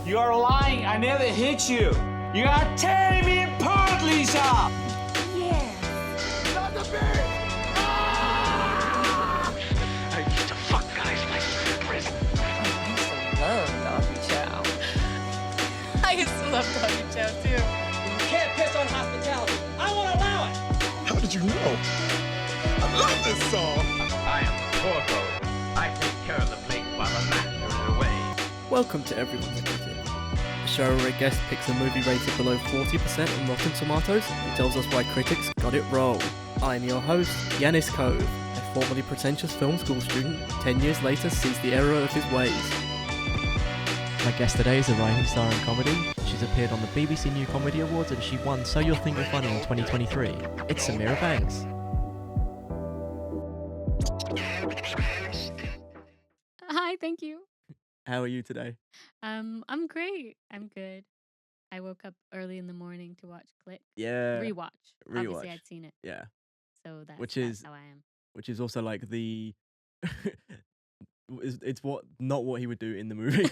You're lying. I never hit you. You are tearing me apart, Lisa. Yeah. Not the beat. I used to fuck guys like you in prison. I used to love Doggy Chow too. You can't piss on hospitality. I won't allow it. How did you know? I love this song. I am Porco. I take care of the plate while the master is away. Welcome to Everyone's Critic, a show where a guest picks a movie rated below 40% on Rotten Tomatoes and tells us why critics got it wrong. I'm your host, Yiannis Cove, a formerly pretentious film school student, 10 years later sees the error of his ways. My guest today is a rising star in comedy. She's appeared on the BBC New Comedy Awards and she won So You'll Think You're Funny in 2023. It's Samira Banks. Hi, thank you. How are you today? I'm great. I'm good. I woke up early in the morning to watch Click. Yeah. Rewatch. Obviously, I'd seen it, Yeah. so that's That's how I am. Which is also like the... it's not what he would do in the movie.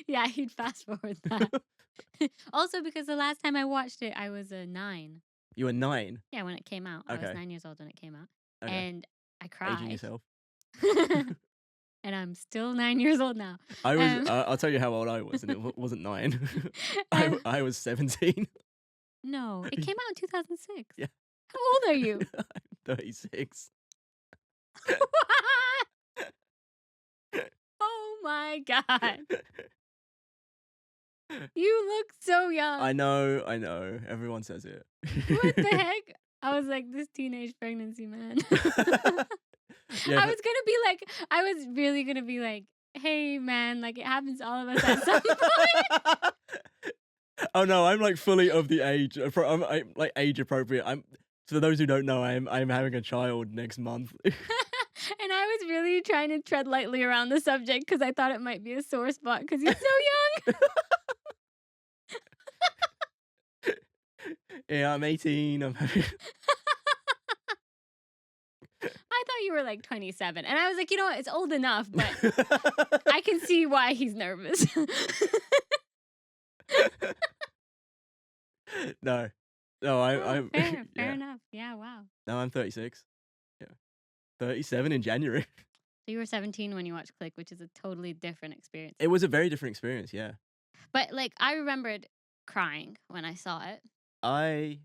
Yeah, he'd fast forward that. Also, because the last time I watched it, I was 9. You were 9? Yeah, when it came out. I was Okay. 9 years old when it came out. Okay. And I cried. Aging yourself. And I'm still 9 years old now. I was. I'll tell you how old I was, and it wasn't 9. I was 17. No, it came out in 2006. Yeah. How old are you? I'm 36. Oh my God. You look so young. I know. Everyone says it. What the heck? I was like, this teenage pregnancy, man. Yeah, I was really gonna be like, hey, man, like it happens to all of us at some point. Oh no, I'm like fully of the age. I'm like age appropriate. For those who don't know, I'm having a child next month. And I was really trying to tread lightly around the subject because I thought it might be a sore spot because you're so young. Yeah, I'm 18. I'm having... I thought you were like 27. And I was like, you know what? It's old enough, but I can see why he's nervous. No, I'm fair yeah. enough. Yeah, wow. No, I'm 36. Yeah, 37 in January. So you were 17 when you watched Click, which is a totally different experience. It was a very different experience. Yeah, But like, I remembered crying when I saw it. I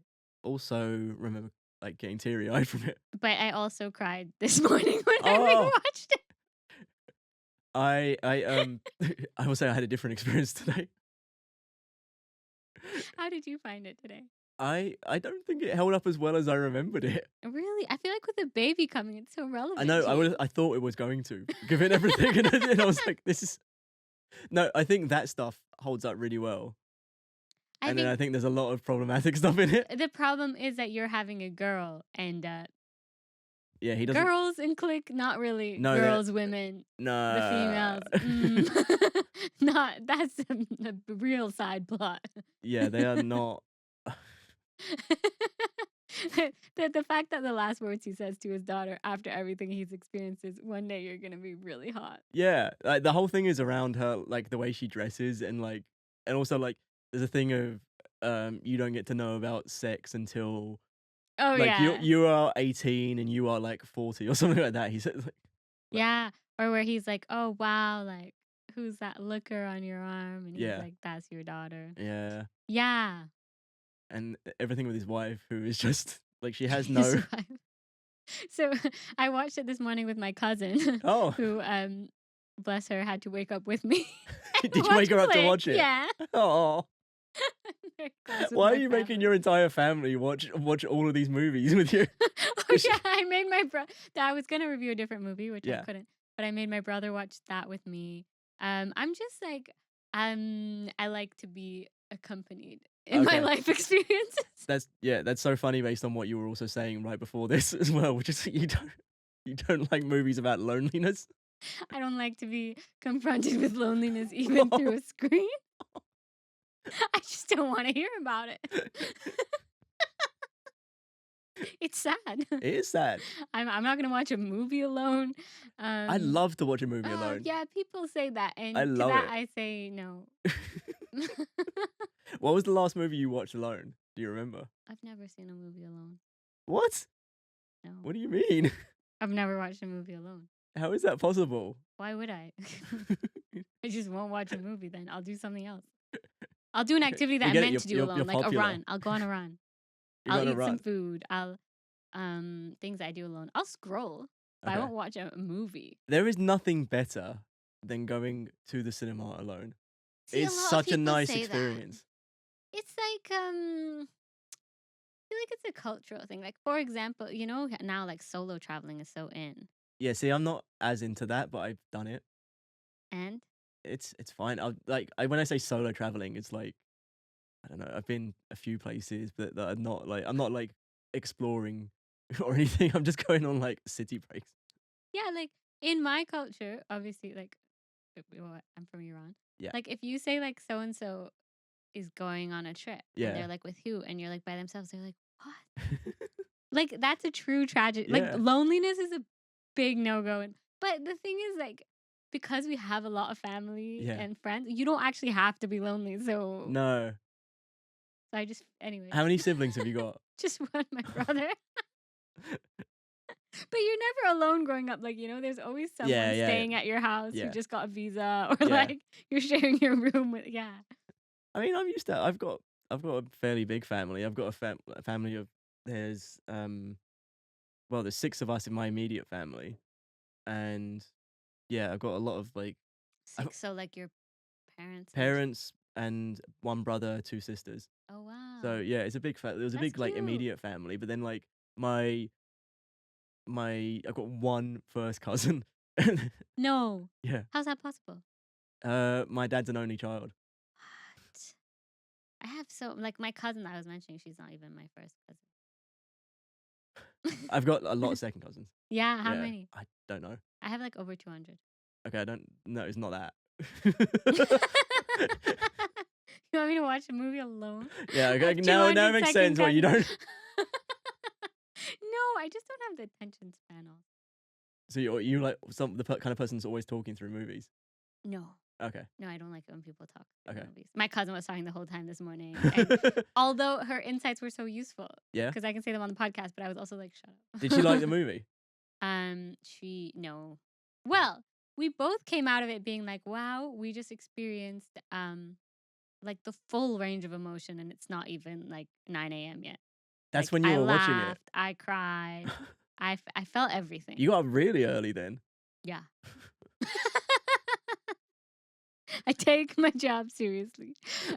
also remember like getting teary-eyed from it. But I also cried this morning when I Oh. rewatched it. I will say I had a different experience today. How did you find it today? I don't think it held up as well as I remembered it. Really? I feel like with the baby coming, it's so relevant. I know. to you. I thought it was going to, given everything, and I was like, "This is." No, I think that stuff holds up really well, I then I think there's a lot of problematic stuff in it. the problem is that you're having a girl, and Yeah, he doesn't. girls in Click, not really. No, Girls, women, No, the females. Not that's a real side plot. Yeah, they are not. The fact that the last words he says to his daughter after everything he's experienced is, one day you're gonna be really hot. Yeah, like the whole thing is around her, like the way she dresses, and also like there's a thing of you don't get to know about sex until Oh like yeah. you are 18 and you are like 40 or something like that. He said like, Yeah, or where he's like, "Oh wow, like who's that looker on your arm?" And he's Yeah. like, "That's your daughter." yeah, Yeah. and everything with his wife, who is just like she has His no. wife. So I watched it this morning with my cousin, Oh, who bless her, had to wake up with me. and Did you wake her up to Click. watch it? Yeah. oh, Very close with why my are you making family. your entire family watch all of these movies with you? Oh yeah, I made my brother. I was gonna review a different movie, which Yeah. I couldn't, but I made my brother watch that with me. I'm just like, I like to be accompanied in my Okay. life experiences. That's so funny based on what you were also saying right before this as well, which is that you don't like movies about loneliness. I don't like to be confronted with loneliness even through a screen. I just don't want to hear about it. It's sad. It is sad. I'm not gonna watch a movie alone. I'd love to watch a movie alone. Yeah, people say that, and I to love that it. I say no. What was the last movie you watched alone? Do you remember? I've never seen a movie alone. What? No, What do you mean? I've never watched a movie alone. How is that possible? Why would I? I just won't watch a movie then. I'll do something else. I'll do an activity that You I'm get it, meant to do you're alone, like popular. a run. I'll go on a run. You I'll gotta eat run. some food. I'll things I do alone. I'll scroll, but I Okay. won't watch a movie. There is nothing better than going to the cinema alone. See, It's a lot of such a people nice say that. experience. It's like I feel like it's a cultural thing. Like, for example, you know, now like solo traveling is so in. Yeah, see, I'm not as into that, but I've done it. And It's fine. When I say solo traveling, it's like, I don't know. I've been a few places, but that are not like I'm not like exploring or anything. I'm just going on like city breaks. yeah, like in my culture, obviously, like I'm from Iran. Yeah. Like if you say like so and so is going on a trip, Yeah. and they're like with who, and you're like by themselves, they're like, what? Like that's a true tragedy. Like Yeah. loneliness is a big no go. But the thing is, like, because we have a lot of family Yeah. and friends, you don't actually have to be lonely. So, No. so I just anyway. How many siblings have you got? Just one, my brother. But you're never alone growing up. Like, you know, there's always someone Yeah, yeah. staying at your house Yeah. who just got a visa, or Yeah. like you're sharing your room with. Yeah. I mean, I'm used to. I've got a fairly big family. I've got a family of there's there's 6 of us in my immediate family, and yeah, I've got a lot of like So like your parents. parents and 1 brother, 2 sisters. Oh wow. So yeah, it's a big there was a That's big like cute. immediate family, but then like my I've got 1 first cousin. No. Yeah. How's that possible? My dad's an only child. What? I have like my cousin that I was mentioning, she's not even my first cousin. I've got a lot of second cousins. Yeah, how Yeah. many? I don't know. I have like over 200. Okay, I don't. No, it's not that. You want me to watch a movie alone? Yeah, okay. With Now it 200 makes second sense. What you cousins? don't. No, I just don't have the attention span on. So you like kind of person that's always talking through movies. No. Okay. No, I don't like it when people talk through Okay. movies. My cousin was talking the whole time this morning. And although her insights were so useful, Yeah. because I can say them on the podcast, but I was also like, shut up. Did she like the movie? No. Well, we both came out of it being like, wow, we just experienced like the full range of emotion, and it's not even like 9 a.m. yet. That's Like, when you I were watching laughed, I cried, I felt everything. You got up really early then. Yeah. I take my job seriously.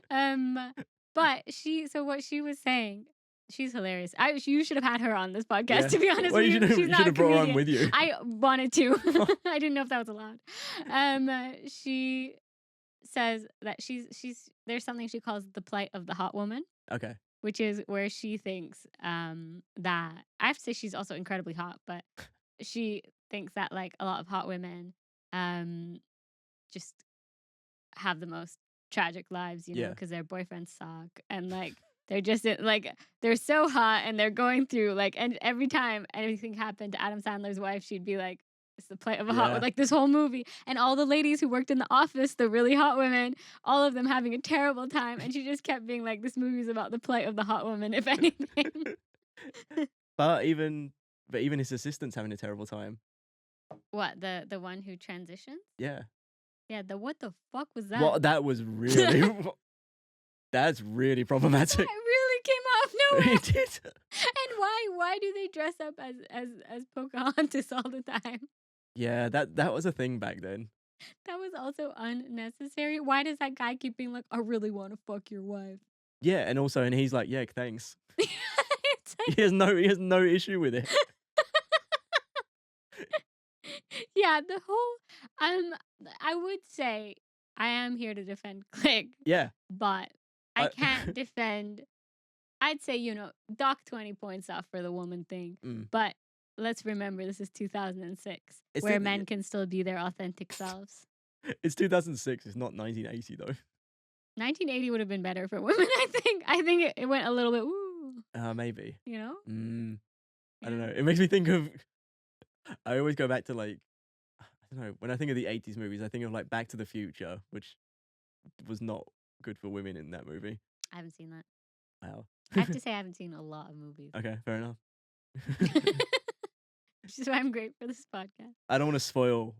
But what she was saying, she's hilarious. You should have had her on this podcast, Yeah. to be honest Well, with you you. should She's not a have brought her on comedian. with you. I wanted to. I didn't know if that was allowed. She says that there's something she calls the plight of the hot woman, Okay. which is where she thinks that I have to say she's also incredibly hot, but she thinks that like a lot of hot women just have the most tragic lives, you know, Yeah. because their boyfriends suck, and like they're just like they're so hot, and they're going through like, and every time anything happened to Adam Sandler's wife, she'd be like, it's the plight of a hot Yeah. with like this whole movie, and all the ladies who worked in the office, the really hot women, all of them having a terrible time, and she just kept being like, this movie's about the plight of the hot woman, if anything. But even his assistant's having a terrible time. What, the one who transitions? Yeah. Yeah, what the fuck was that? What? That was really. That's really problematic. That really came out of nowhere. It did. And why do they dress up as Pocahontas all the time? Yeah, that was a thing back then. That was also unnecessary. Why does that guy keep being like, I really want to fuck your wife? Yeah, and he's like, yeah, thanks. It's like, He has no issue with it. yeah, the whole I would say I am here to defend Click, Yeah. but I I- can't defend. I'd say, dock 20 points off for the woman thing, Mm. but let's remember this is 2006, It's where the- men can still be their authentic selves. It's 2006. It's not 1980 though. 1980 would have been better for women, I think. I think it went a little bit, woo, Maybe. you know? Mm. I don't know. It makes me think of. I always go back to like, I don't know. When I think of the '80s movies, I think of like Back to the Future, which was not good for women in that movie. I haven't seen that. Wow. I have to say I haven't seen a lot of movies. Okay, fair enough. Which is why I'm great for this podcast. I don't want to spoil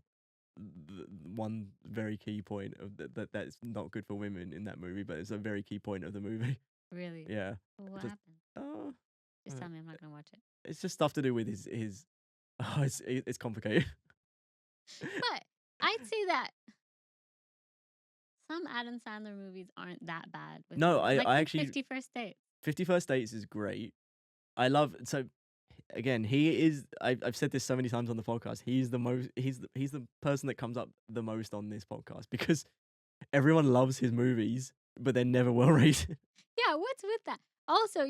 one very key point of that's not good for women in that movie, but it's a very key point of the movie. Really? Yeah. Well, what Just- happened? Just uh, tell me, I'm not gonna watch it. It's just stuff to do with his. Oh, it's complicated. But I'd say that some Adam Sandler movies aren't that bad. With No, women. I like actually- 50 First Dates. 50 First Dates is great. I love so. Again, he is. I've said this so many times on the podcast. He's the most. He's the person that comes up the most on this podcast because everyone loves his movies, but they're never well rated. Yeah, what's with that? Also, were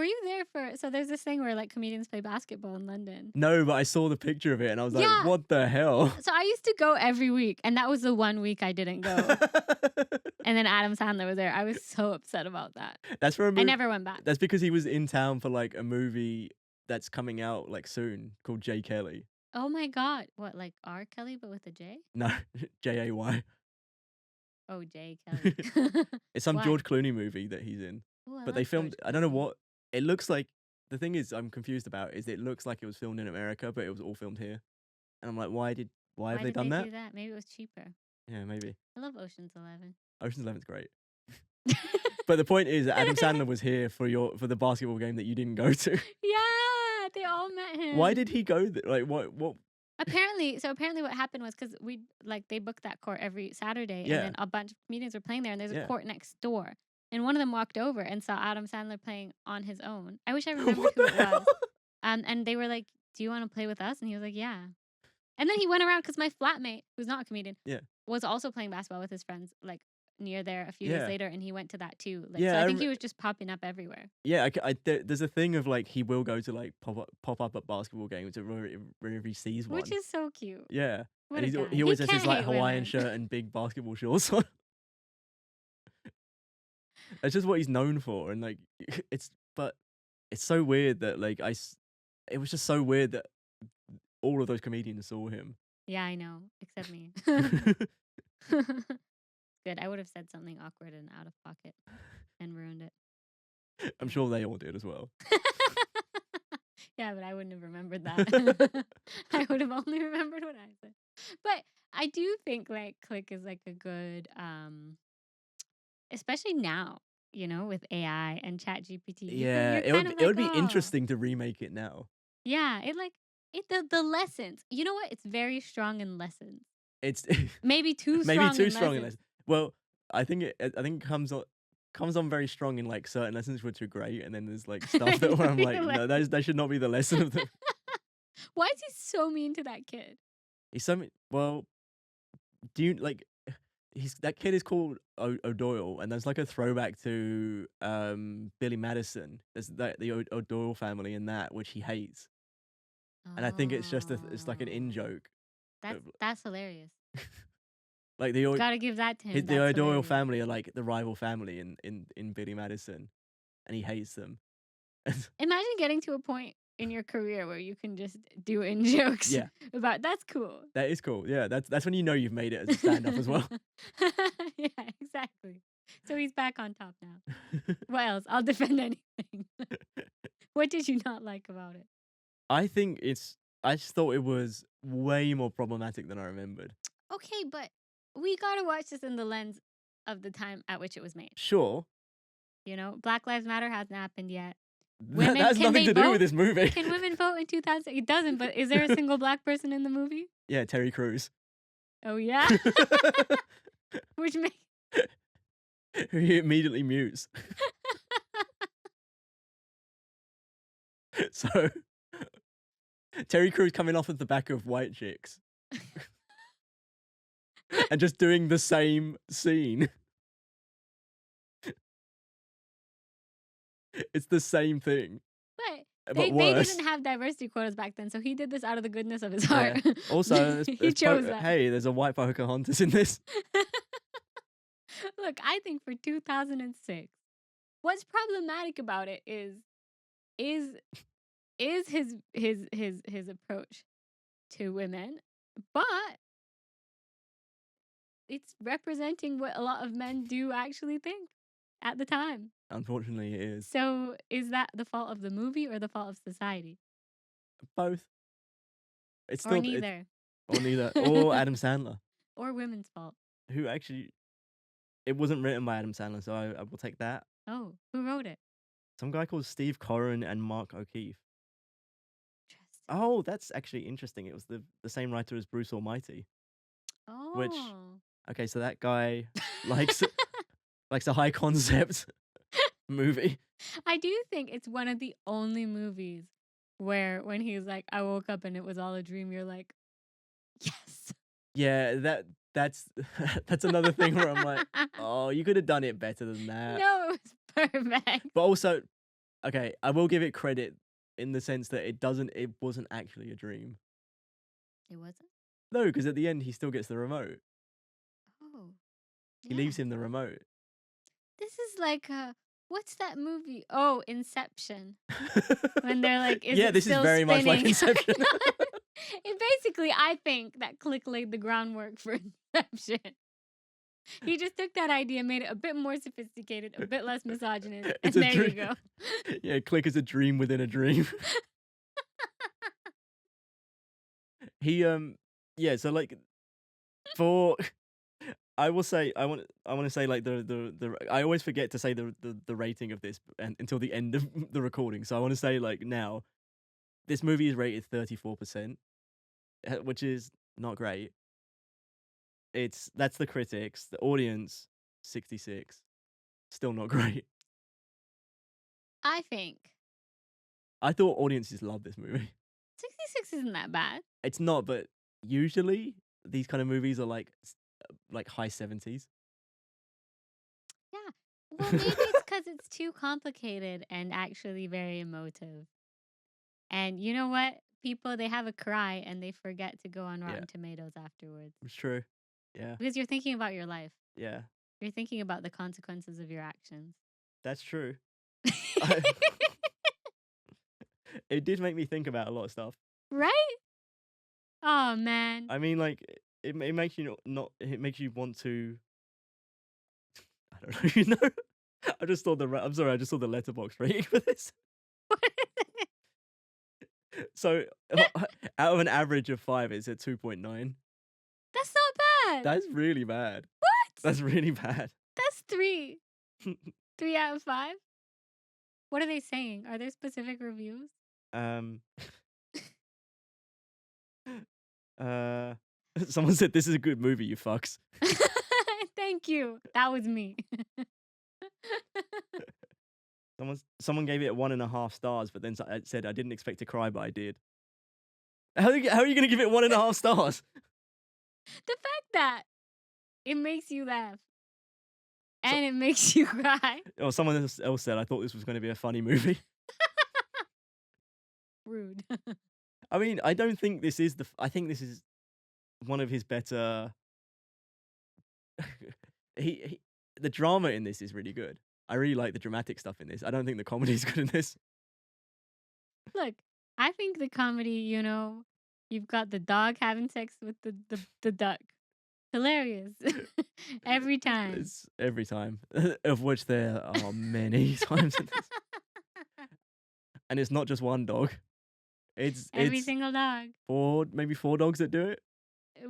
you there for, so there's this thing where like comedians play basketball in London. No, but I saw the picture of it and I was like, Yeah. what the hell? So I used to go every week, and that was the one week I didn't go. And then Adam Sandler was there. I was so upset about that. That's for a I movie. never went back. That's because he was in town for like a movie that's coming out like soon called J. Kelly. Oh my God. What, like R. Kelly, but with a J? No, Jay. Oh, J. Kelly. It's some Why? George Clooney movie that he's in. Ooh, I But they love filmed. George I don't know Clooney. what it looks like. The thing is, I'm confused about is it looks like it was filmed in America, but it was all filmed here. And I'm like, why have they did done that? do that? Maybe it was cheaper. Yeah, maybe. I love Ocean's 11. Ocean's 11's great. But the point is, that Adam Sandler was here for the basketball game that you didn't go to. Yeah, they all met him. Why did he go there? Like, what? Apparently what happened was because they booked that court every Saturday, Yeah. and then a bunch of comedians were playing there, and there's Yeah. a court next door, and one of them walked over and saw Adam Sandler playing on his own. I wish I remembered What who the it hell? was. And they were like, "Do you want to play with us?" And he was like, "Yeah." And then he went around because my flatmate, who's not a comedian, Yeah. was also playing basketball with his friends, like near there a few Yeah. days later, and he went to that too. Like, Yeah, so I I think rem- he was just popping up everywhere. Yeah, there's a thing of like he will go to like pop up at basketball games wherever he sees one. Which is so cute. Yeah, What and a guy. he always has can't his like hate Hawaiian women. shirt and big basketball shorts on. That's just what he's known for, and like it's so weird that like it was just so weird that all of those comedians saw him. Yeah, I know, except me. Good. I would have said something awkward and out of pocket and ruined it. I'm sure they all did as well. Yeah, but I wouldn't have remembered that. I would have only remembered what I said. But I do think like Click is like a good, especially now, with AI and Chat GPT. Yeah, it would be interesting to remake it now. Yeah, the lessons. You know what? It's very strong in lessons. It's Maybe too strong. maybe too in strong in lessons. lessons. Well, I think it comes on very strong in like certain lessons which are great, and then there's like stuff that where I'm like, no, that should not be the lesson of the. Why is he so mean to that kid? He's so well. Do you like? That kid is called O'Doyle, and there's like a throwback to Billy Madison. There's the O'Doyle family in that, which he hates, and I think it's it's like an in joke. That's hilarious. Like the Gotta give that to him. the That's O'Doyle hilarious. family are like the rival family in Billy Madison, and he hates them. Imagine getting to a point in your career where you can just do in jokes. Yeah. About that's cool. That is cool. Yeah, that's when you know you've made it as a stand-up as well. Yeah, exactly. So he's back on top now. What else? I'll defend anything. What did you not like about it? I just thought it was way more problematic than I remembered. Okay, but we gotta watch this in the lens of the time at which it was made. Sure. Black Lives Matter hasn't happened yet. That Women, has can nothing they to do vote? with this movie. Can women vote in 2000? It doesn't, but is there a single black person in the movie? Yeah, Terry Crews. Oh, yeah? Which makes... Who he immediately mutes. So, Terry Crews coming off of the back of White Chicks. And just doing the same scene. It's the same thing. But But they worse. didn't have diversity quotas back then, so he did this out of the goodness of his Yeah. heart. Also, he chose that. hey, there's a white Pocahontas in this. Look, I think for 2006, what's problematic about it is is his approach to women, but it's representing what a lot of men do actually think at the time. Unfortunately, it is. So is that the fault of the movie or the fault of society? Both. It's Or still neither. or neither. Or Adam Sandler, Or women's fault. who actually it wasn't written by Adam Sandler, so I will take that. Oh, who wrote it? Some guy called Steve Corrin and Mark O'Keefe. Interesting. Oh, that's actually interesting. It was the same writer as Bruce Almighty. Oh. Okay, so that guy likes likes a high concept movie. I do think it's one of the only movies where when he's like, I woke up and it was all a dream, you're like, yes. Yeah, that's that's another thing where I'm like, oh, you could have done it better than that. No, it was perfect. But also, okay, I will give it credit in the sense that it wasn't actually a dream. It wasn't? No, because at the end he still gets the remote. Oh. He leaves him the remote. This is like what's that movie? Oh, Inception. When they're like, yeah, this is still very much like spinning? Inception. And basically, I think that Click laid the groundwork for Inception. He just took that idea, made it a bit more sophisticated, a bit less misogynist, and It's a there you dream. go. Yeah, Click is a dream within a dream. He yeah, so like for I will say I want to say like the I always forget to say the rating of this until the end of the recording. So I want to say like now this movie is rated 34%, which is not great. That's the critics, the audience 66. Still not great. I think I thought audiences love this movie. 66 isn't that bad. It's not, but usually these kind of movies are like high 70s. Yeah. Well, maybe it's because it's too complicated and actually very emotive. And you know what? People, they have a cry and they forget to go on Rotten Tomatoes afterwards. It's true. Yeah. Because you're thinking about your life. Yeah. You're thinking about the consequences of your actions. That's true. It did make me think about a lot of stuff. Right? Oh, man. I mean, like, it makes you not it makes you want to. I don't know. You know, I just saw I'm sorry. I just saw the letterbox rating for this. So, out of an average of 5, it's at 2.9. That's not bad. That's really bad. What? That's really bad. That's 3. 3 out of 5? What are they saying? Are there specific reviews? Someone said this is a good movie, you fucks. Thank you. That was me. Someone gave it 1.5 stars, but then said I didn't expect to cry, but I did. How are you going to give it 1.5 stars? The fact that it makes you laugh and it makes you cry. Or someone else said I thought this was going to be a funny movie. Rude. I mean, I don't think this is I think this is one of his better. The drama in this is really good. I really like the dramatic stuff in this. I don't think the comedy is good in this. Look, I think the comedy, you've got the dog having sex with the duck. Hilarious. Every time. It's every time. Of which there are many times in this. And it's not just one dog. It's every single dog. Maybe 4 dogs that do it.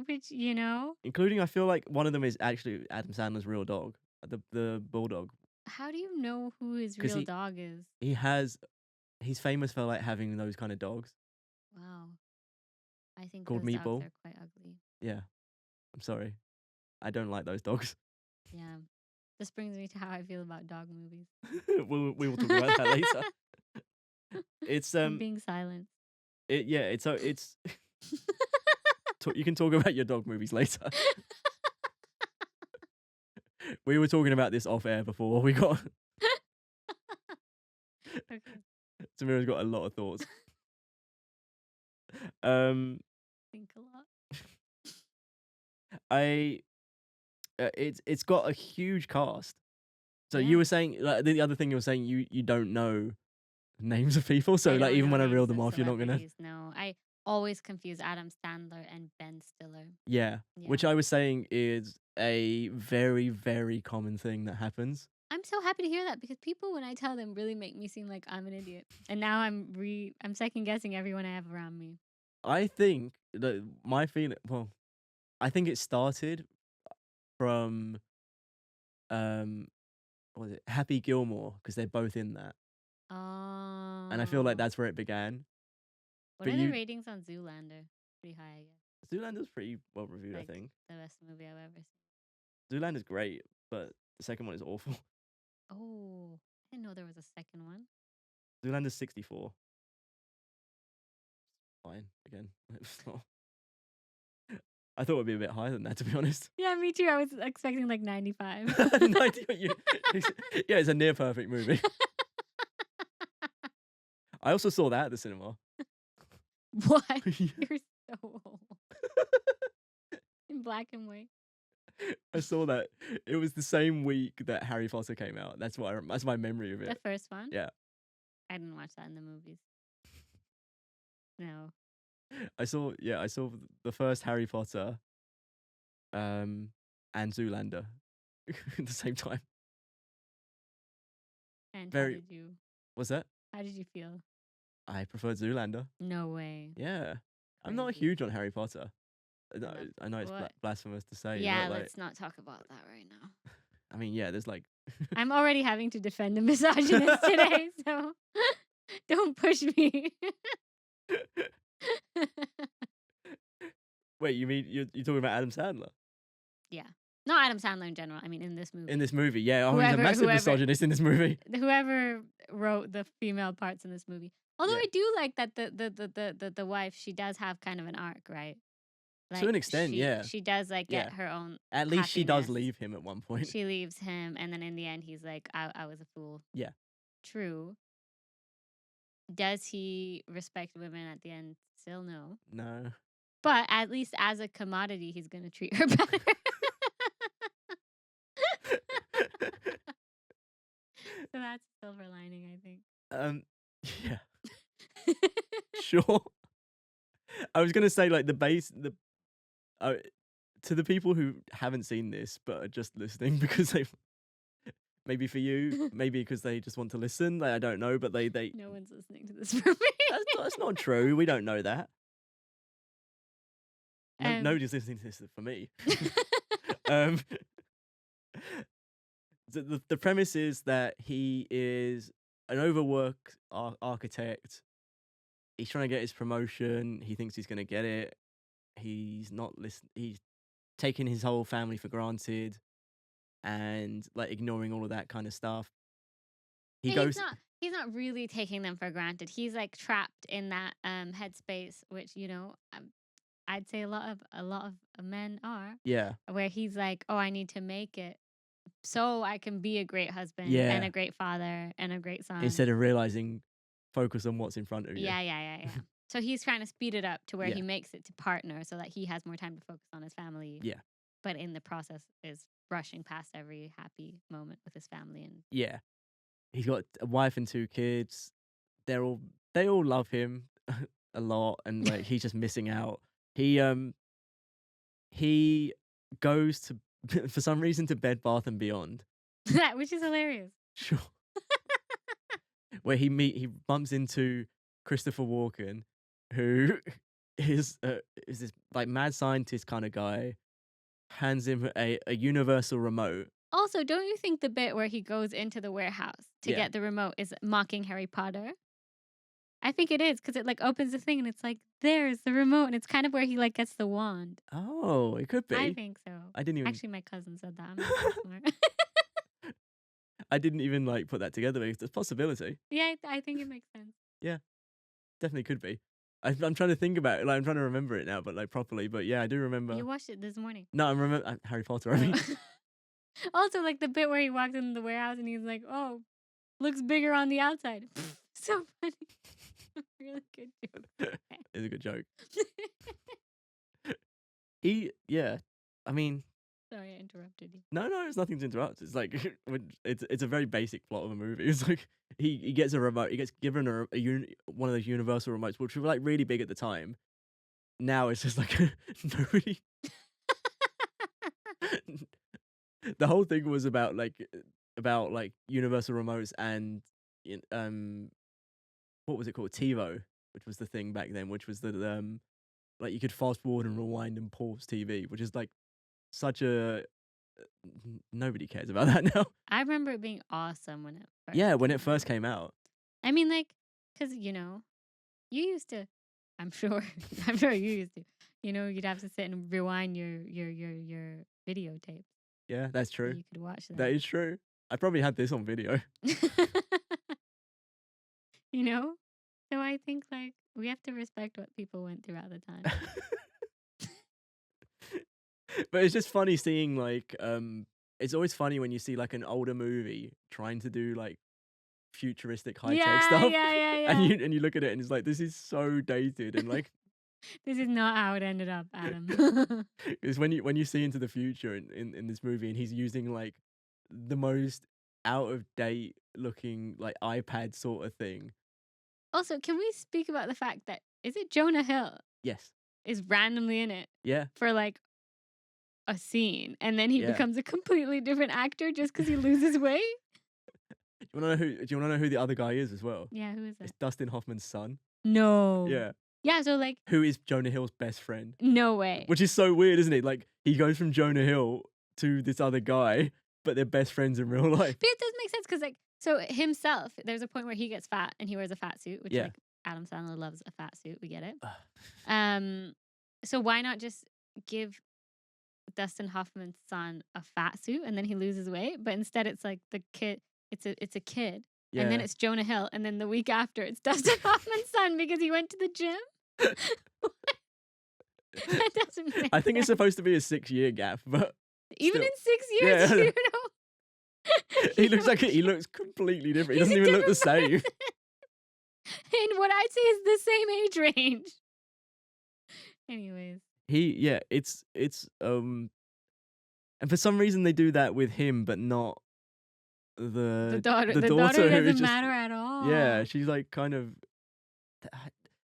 Which, Including, I feel like one of them is actually Adam Sandler's real dog. The bulldog. How do you know who his real dog is? He's famous for like having those kind of dogs. Wow. I think Called those Meatball. dogs are quite ugly. Yeah. I'm sorry. I don't like those dogs. Yeah. This brings me to how I feel about dog movies. we will talk about that later. It's I'm being silent. It's you can talk about your dog movies later. We were talking about this off air before we got. Okay. Samira's got a lot of thoughts. Think a lot. It's got a huge cast. So Yeah. you were saying, like, the other thing you were saying, you don't know names of people. So I like don't even know when I names reel of them off, you're not gonna. celebrities, No, I always confuse Adam Sandler and Ben Stiller. Yeah. Which Yeah. I was saying is a very, very common thing that happens. I'm so happy to hear that because people, when I tell them, really make me seem like I'm an idiot. And now I'm second guessing everyone I have around me. I think that my feeling. Well, I think it started from what was it, Happy Gilmore, because they're both in that, Oh. and I feel like that's where it began. What but are the you- ratings on Zoolander? Pretty high, I guess. Zoolander's pretty well reviewed, Like, I think. the best movie I've ever seen. Zoolander's great, but the second one is awful. Oh, I didn't know there was a second one. Zoolander's 64. Fine, again. It's not- I thought it would be a bit higher than that, to be honest. Yeah, me too. I was expecting like 95. 90, yeah, it's a near perfect movie. I also saw that at the cinema. What? Yeah. You're so old. In black and white. I saw that. It was the same week that Harry Potter came out. That's that's my memory of The it. first one? Yeah. I didn't watch that in the movies. No. I saw the first Harry Potter and Zoolander at the same time. And Very- What's that? how did you feel? I preferred Zoolander. No way. Yeah. I'm not Crazy. huge on Harry Potter. Love- I know it's what? blasphemous to say. Yeah, but, like, let's not talk about that right now. I mean, yeah, there's like I'm already having to defend the misogynist today, so don't push me. Wait, you mean you're talking about Adam Sandler? Yeah. Not Adam Sandler in general. I mean, in this movie. In this movie, yeah. Oh, he's a Whoever- massive whoever- misogynist in this movie. Whoever wrote the female parts in this movie. Although Yeah. I do like that the wife, she does have kind of an arc, right? To an extent, yeah. She does like Yeah. get her own. At least she does happiness. leave him at one point. She leaves him, and then in the end, he's like, I was a fool. Yeah. True. Does he respect women at the end? Still no. No. But at least as a commodity, he's going to treat her better. So that's a silver lining, I think. Yeah, sure. I was gonna say like to the people who haven't seen this but are just listening because they maybe for you, maybe because they just want to listen. Like, I don't know, but they No one's listening to this for me. that's not true. We don't know that. Um, Nobody's listening to this for me. um, the premise is that he is an overworked architect. He's trying to get his promotion. He thinks he's going to get it. He's not listening. He's taking his whole family for granted and like ignoring all of that kind of stuff. He Yeah, goes. He's not really taking them for granted. He's like trapped in that headspace, which I'd say a lot of men are, Yeah. where he's like, oh, I need to make it so I can be a great husband Yeah. and a great father and a great son. Instead of realizing, focus on what's in front of you. Yeah. So he's trying to speed it up to where Yeah. he makes it to partner so that he has more time to focus on his family. Yeah. But in the process is rushing past every happy moment with his family. And Yeah. He's got a wife and 2 kids. They all love him a lot, and like he's just missing out. He goes to for some reason to Bed Bath and Beyond. which is hilarious. Sure. Where he bumps into Christopher Walken, who is this like mad scientist kind of guy, hands him a universal remote. Also, don't you think the bit where he goes into the warehouse to Yeah. get the remote is mocking Harry Potter? I think it is because it like opens the thing and it's like, there's the remote. And it's kind of where he like gets the wand. Oh, it could be. I think so. I didn't even Actually, my cousin said that. I'm not that smart. I didn't even like put that together, but it's a possibility. Yeah, I think it makes sense. Definitely could be. I'm trying to think about it. Like I'm trying to remember it now, but like properly. But yeah, I do remember. You watched it this morning. No, I remember Harry Potter. I mean, Also, like the bit where he walks into the warehouse and he's like, "Oh, looks bigger on the outside." So funny. Really good joke. it's a good joke. Yeah. I mean, Sorry, I interrupted you. No, it's nothing to interrupt. It's like it's a very basic plot of a movie. It's like he gets a remote. He gets given one of those universal remotes, which were like really big at the time. Now it's just like nobody. The whole thing was about universal remotes and what was it called, TiVo, which was the thing back then, which was the like you could fast forward and rewind and pause TV, which is like such a nobody cares about that now. I remember it being awesome when it first Yeah, when it came first out. came out. I mean, like, because, you used to, I'm sure you used to, you'd have to sit and rewind your videotape Yeah, that's so true. you could watch That them. is true. I probably had this on video. So I think, like, we have to respect what people went through at the time. But it's just funny seeing like it's always funny when you see like an older movie trying to do like futuristic high tech stuff. Yeah. And you look at it and it's like, this is so dated and like This is not how it ended up, Adam. because when you see into the future in this movie and he's using like the most out of date looking like iPad sort of thing. Also, can we speak about the fact that, is it Jonah Hill Yes. is randomly in it Yeah. for like a scene, and then he Yeah. becomes a completely different actor just because he loses weight? Do you want to know who the other guy is as well? Yeah, who is It's that? Dustin Hoffman's son. No. Yeah. Yeah, so like, Who is Jonah Hill's best friend. no way. Which is so weird, isn't it? Like he goes from Jonah Hill to this other guy, but they're best friends in real life. But it does make sense because, like, so himself, there's a point where he gets fat and he wears a fat suit, which Yeah. like Adam Sandler loves a fat suit. We get it. So why not just give Dustin Hoffman's son a fat suit and then he loses weight? But instead, it's like the kid. It's a kid, and then Yeah. it's Jonah Hill, and then the week after, it's Dustin Hoffman's son because he went to the gym. That doesn't make I think it's sense. supposed to be a 6-year gap, but Even still. in 6 years, Yeah. you know. he looks completely different. He He's doesn't a even look the different same. person. And what I'd say is the same age range. Anyways, It's and for some reason they do that with him, but not the daughter who is doesn't just- matter at all. Yeah, she's like kind of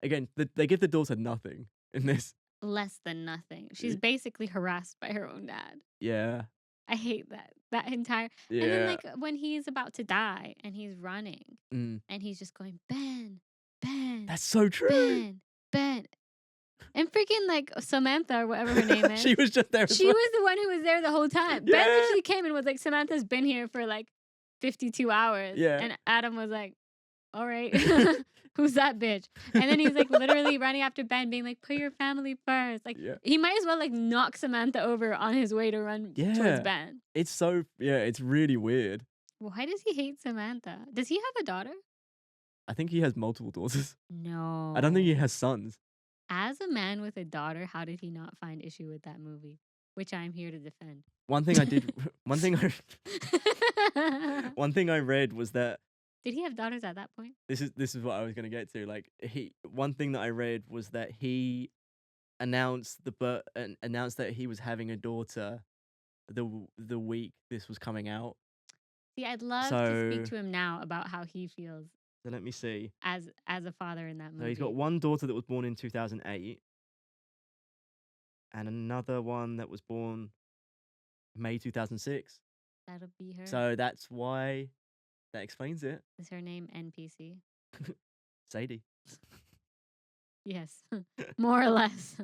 again. They give the daughter nothing in this. Less than nothing. She's basically harassed by her own dad. Yeah, I hate that entire. yeah. And then like when he's about to die and he's running Mm. and he's just going, Ben, That's so true. Ben. And freaking like Samantha or whatever her name is. She was just there. As She well. was the one who was there the whole time. Ben Yeah. literally came and was like, Samantha's been here for like 52 hours. Yeah. And Adam was like, all right, who's that bitch? And then he's like literally running after Ben, being like, put your family first. Like, Yeah. he might as well like knock Samantha over on his way to run Yeah. towards Ben. It's it's really weird. Why does he hate Samantha? Does he have a daughter? I think he has multiple daughters. No. I don't think he has sons. As a man with a daughter, how did he not find issue with that movie? Which I'm here to defend. One thing I did. One thing I read was that Did he have daughters at that point? this is what I was gonna get to. Like one thing that I read was that he announced announced that he was having a daughter the week this was coming out. See, I'd love to speak So- to him now about how he feels So let me see. as a father in that movie. So he's got one daughter that was born in 2008, and another one that was born May 2006. That'll be her. So that's why that explains it. Is her name NPC? Sadie. Yes, more or less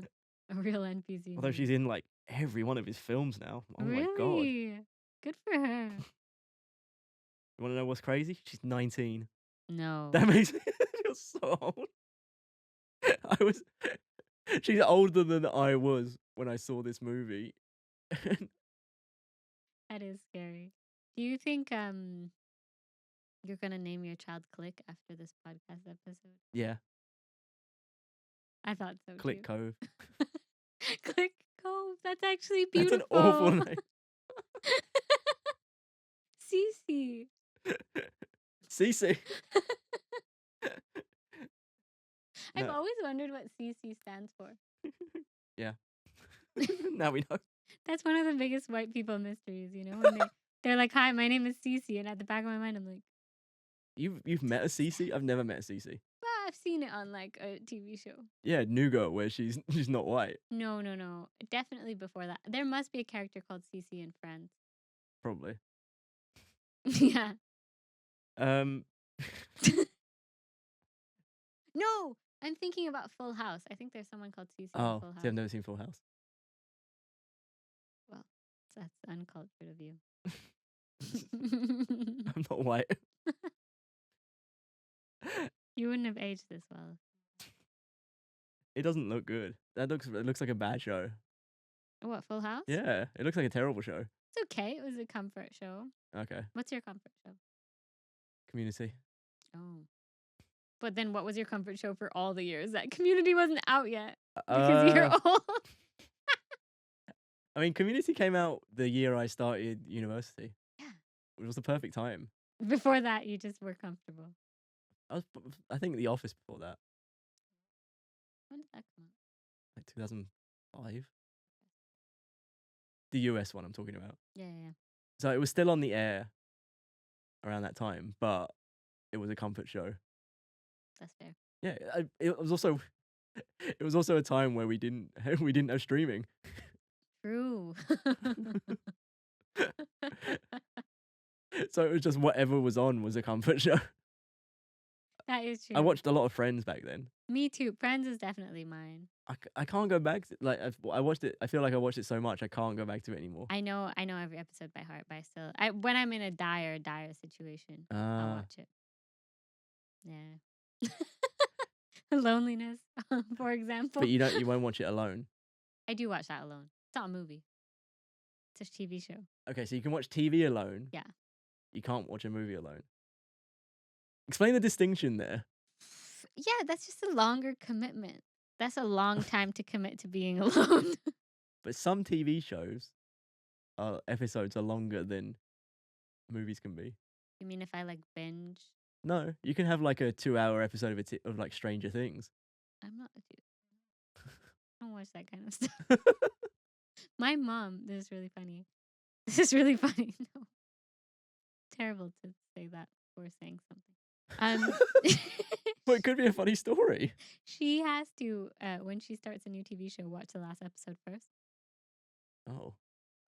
a real NPC. Although name. she's in like every one of his films now. Oh my god. Really? Good for her. You want to know what's crazy? She's 19. No. That makes me feel so old. She's older than I was when I saw this movie. That is scary. Do you think you're gonna name your child Click after this podcast episode? Yeah, I thought so Click too. Cove. Click Cove. That's actually That's beautiful. an awful name. Cece. Cece. I've No. always wondered what CC stands for. Now we know. That's one of the biggest white people mysteries, you know, when they're like, "Hi, my name is Cece," and at the back of my mind, I'm like, You've met a Cece? I've never met a Cece. "Well, I've seen it on like a TV show." Yeah, New Girl, where she's not white, No, no, no. Definitely before that. There must be a character called Cece in Friends. probably. Yeah. Um, No, I'm thinking about Full House. I think there's someone called Cece in oh, Full House. see, I've never seen Full House. Well, that's uncultured of you. I'm not white. You wouldn't have aged this well. It doesn't look good. It looks like a bad show. What, Full House? Yeah, it looks like a terrible show. It's okay. It was a comfort show. Okay, What's your comfort show? Community. Oh. But then what was your comfort show for all the years that Community wasn't out yet? Because you're old. I mean, Community came out the year I started university. Yeah. It was the perfect time. Before that, you just were comfortable. I think The Office before that, When did that come out? like 2005. The US one I'm talking about. Yeah, yeah, yeah. So it was still on the air around that time, but it was a comfort show. That's fair. Yeah, it was also a time where we didn't have streaming. True. So it was just whatever was on was a comfort show. That is true. I watched a lot of Friends back then. Me too. Friends is definitely mine. I can't go back to, like I watched it. I feel like I watched it so much I can't go back to it anymore. I know every episode by heart, but I still when I'm in a dire situation, I'll Ah, watch it. Yeah. Loneliness, for example. but you won't watch it alone. I do watch that alone. It's not a movie. It's a TV show. Okay, so you can watch TV alone. Yeah. You can't watch a movie alone. Explain the distinction there. Yeah, that's just a longer commitment. That's a long time to commit to being alone. But some TV shows, episodes are longer than movies can be. You mean if I like binge? No, you can have like a 2-hour episode of like Stranger Things. I'm not a dude. I don't watch that kind of stuff. My mom, this is really funny. This is really funny. No. Terrible to say that before saying something. Well, it could be a funny story. She has to, when she starts a new TV show, watch the last episode first. Oh,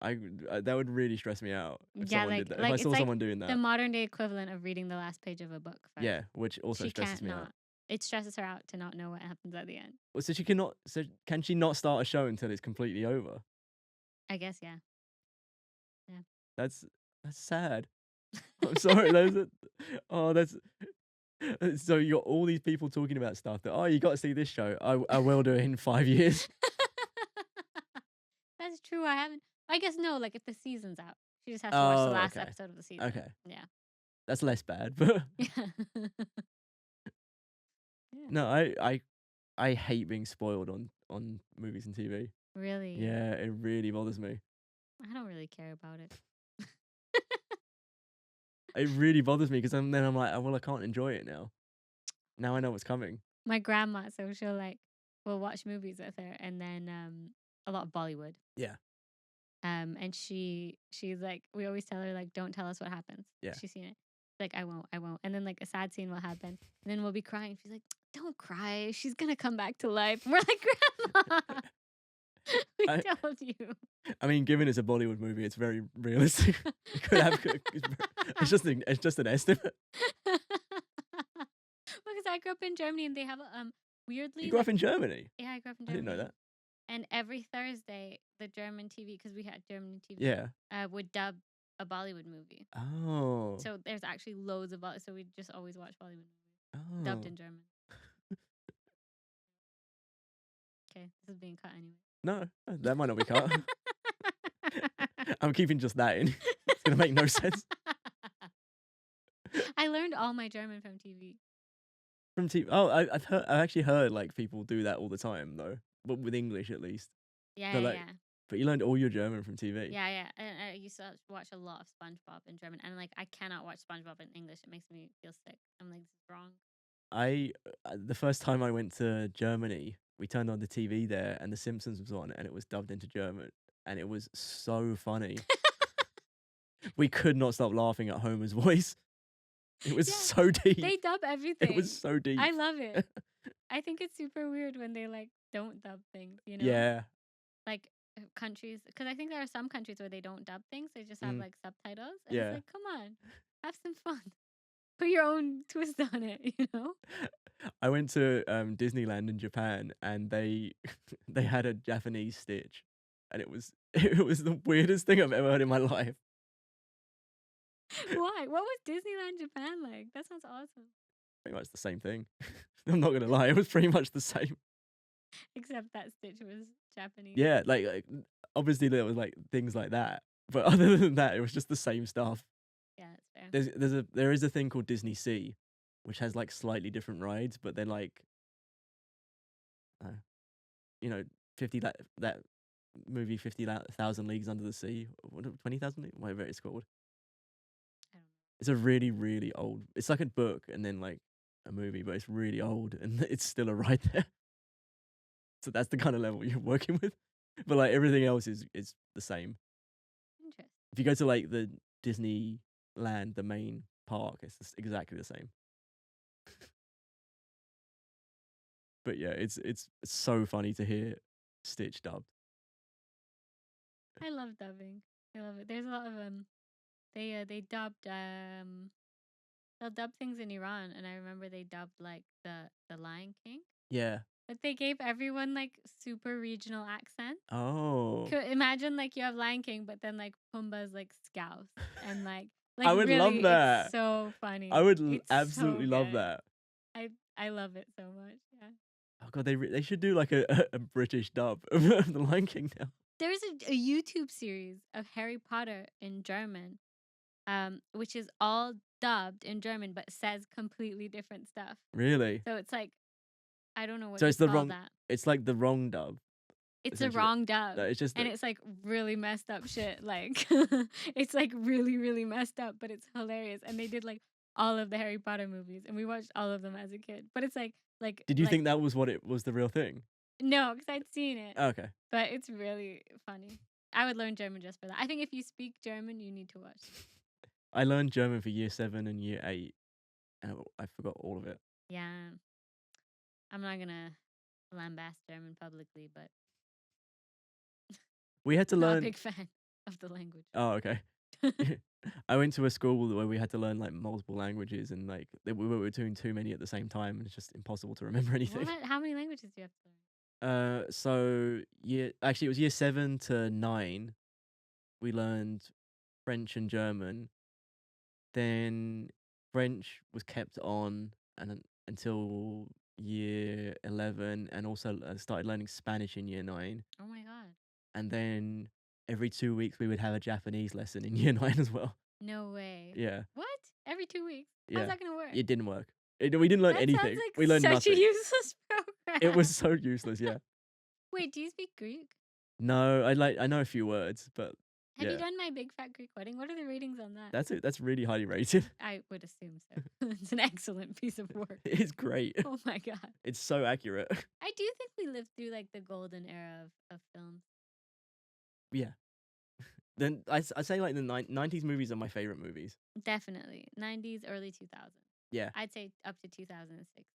that would really stress me out if Yeah, someone like- did that. like, If I it's saw like someone doing that. The modern day equivalent of reading the last page of a book first. Yeah, which also She stresses can't me not. out. It stresses her out to not know what happens at the end. Well, so she cannot. So can she not start a show until it's completely over? I guess, yeah. That's sad. I'm sorry. That's. So you got all these people talking about stuff that you got to see this show. I will do it in 5 years. That's true. I haven't. I guess no. Like if the season's out, she just has to watch the last okay. episode of the season. Okay, Yeah. that's less bad. But Yeah. no, I hate being spoiled on movies and TV. Really. Yeah, it really bothers me. I don't really care about it. It really bothers me because then I'm like, well, I can't enjoy it now. Now I know what's coming. My grandma, so she'll we'll watch movies with her, and then a lot of Bollywood. Yeah. And she's like, we always tell her like, don't tell us what happens. Yeah. She's seen it. Like, I won't. And then like a sad scene will happen, and then we'll be crying. She's like, don't cry. She's gonna come back to life. We're like, Grandma, we told you. I mean, given it's a Bollywood movie, it's very realistic. It could have. It's just an estimate. Because I grew up in Germany, and they have weirdly. You grew up in Germany? Yeah, I grew up in I Germany. didn't know that. And every Thursday, the German TV, because we had German TV, Yeah. would dub a Bollywood movie. Oh. So there's actually loads of Bollywood. So we just always watch Bollywood movies Oh. dubbed in German. Okay, this is being cut anyway. No, that might not be cut. I'm keeping just that in. It's gonna make no sense. I learned all my German from TV. From TV. Oh, I've actually heard like people do that all the time though, but with English at least. Yeah, So, yeah, like, yeah. But you learned all your German from TV. Yeah, yeah. And I used to watch a lot of SpongeBob in German. And like, I cannot watch SpongeBob in English. It makes me feel sick. I'm like, this is wrong. The first time I went to Germany, we turned on the TV there, and The Simpsons was on, and it was dubbed into German. and it was so funny. We could not stop laughing at Homer's voice. It was Yeah, so deep. they dub everything. It was so deep. I love it. I think it's super weird when they like don't dub things, you know? Yeah. Like countries, because I think there are some countries where they don't dub things; they just have Mm. like subtitles. And Yeah. it's like, come on, have some fun, put your own twist on it, you know? I went to Disneyland in Japan, and they they had a Japanese Stitch, and it was it was the weirdest thing I've ever heard in my life. Why? What was Disneyland Japan like? That sounds awesome. Pretty much the same thing. I'm not gonna lie, it was pretty much the same. Except that Stitch was Japanese. Yeah, like obviously there was like things like that, but other than that, it was just the same stuff. Yeah, that's fair. There is a thing called Disney Sea, which has like slightly different rides, but then like, you know, that movie 50,000 Leagues Under the Sea, 20,000, whatever it's called. I don't know. It's a really really old. It's like a book and then like a movie, but it's really old and it's still a ride there. So that's the kind of level you're working with. But like everything else is the same. Interesting. If you go to like the Disneyland, the main park, it's just exactly the same. But yeah, it's so funny to hear Stitch dubbed. I love dubbing. I love it. There's a lot of they dubbed they'll dub things in Iran, and I remember they dubbed like the Lion King, Yeah. but they gave everyone like super regional accents. Oh. Imagine like you have Lion King, but then like Pumbaa's like Scouse, and like I would love really, that. It's so funny. I would It's absolutely so love good. that. I love it so much. Yeah. Oh god, they should do like a British dub of the Lion King now. There's a YouTube series of Harry Potter in German, which is all dubbed in German but says completely different stuff. Really? So it's like, I don't know what So you it's the call wrong. that. It's like the wrong dub. It's a essentially. wrong dub. No, it's just And that- it's like really messed up shit. Like it's like really, really messed up, but it's hilarious. And they did like all of the Harry Potter movies, and we watched all of them as a kid. But it's like Did you like, think that was what it was the real thing? no, because I'd seen it. Okay. But it's really funny. I would learn German just for that. I think if you speak German, you need to watch. I learned German for year 7 and year 8, and I forgot all of it. Yeah. I'm not gonna lambast German publicly, but We had to not a learn. big fan of the language. Oh, okay. I went to a school where we had to learn like multiple languages, and like we were doing too many at the same time, and it's just impossible to remember anything. What? How many languages do you have to learn? So actually it was year 7 to 9. We learned French and German. Then French was kept on until year 11, and also started learning Spanish in year 9. Oh my god. And then every 2 weeks we would have a Japanese lesson in year 9 as well. No way. Yeah, What? Every 2 weeks? yeah. How's that gonna work? It didn't work. We didn't learn That anything. sounds like We learned such nothing. a useless program. It was so useless. Yeah. Wait, do you speak Greek? No, I know a few words, but Have you yeah. done My Big Fat Greek Wedding? What are the ratings on that? that's it. That's really highly rated. I would assume so. It's an excellent piece of work. It's great. Oh my god. It's so accurate. I do think we lived through like the golden era of films. Yeah. Then I say like the 90s movies are my favorite movies. Definitely. 90s, early 2000s. Yeah. I'd say up to 2006.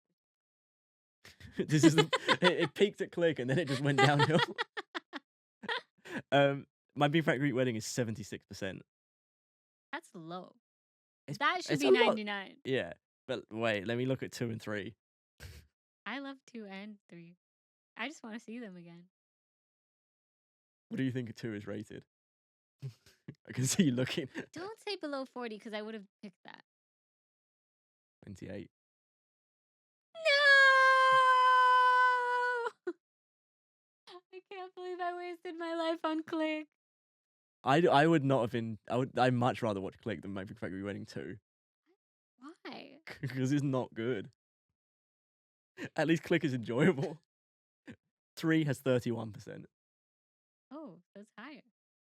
This is it peaked at Click and then it just went downhill. My Big Fat Greek Wedding is 76%. That's low. It's- That should it's be a lot. 99. Yeah, but wait, let me look at 2 and 3. I love 2 and 3. I just want to see them again. What do you think 2 is rated? I can see you looking. Don't say below 40 because I would have picked that. 28. No! I can't believe I wasted my life on Click. I would not have been. I'd much rather watch Click than My Big Fat Greek Wedding 2 Why? because it's not good. At least Click is enjoyable. 3 has 31%. Oh, that's higher.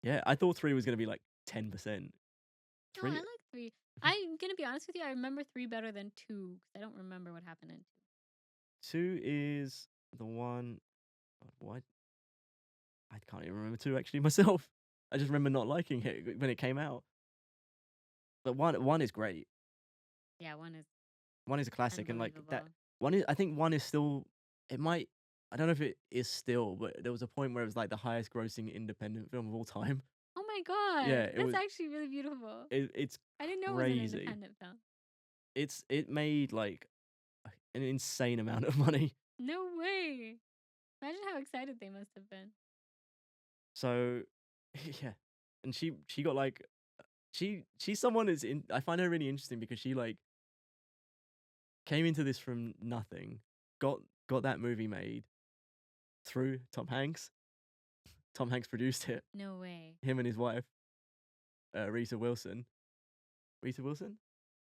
Yeah, I thought 3 was gonna be like 10%. No, 3 I like 3. I'm going to be honest with you. I remember 3 better than 2 because I don't remember what happened in 2. 2 is the one. What? I can't even remember two actually myself. I just remember not liking it when it came out. But one is great. Yeah, One is a classic, and like that unbelievable. one is. I think one is still. It might. I don't know if it is still, but there was a point where it was like the highest grossing independent film of all time. Oh my god, Yeah, it that's was. actually really beautiful. It's I didn't know it was an crazy. independent film. It made like an insane amount of money. No way. Imagine how excited they must have been. So yeah, and she got like she's someone that's in. I find her really interesting because she like came into this from nothing, got that movie made through Tom Hanks. Tom Hanks produced it. No way. Him and his wife, Rita Wilson. Rita Wilson?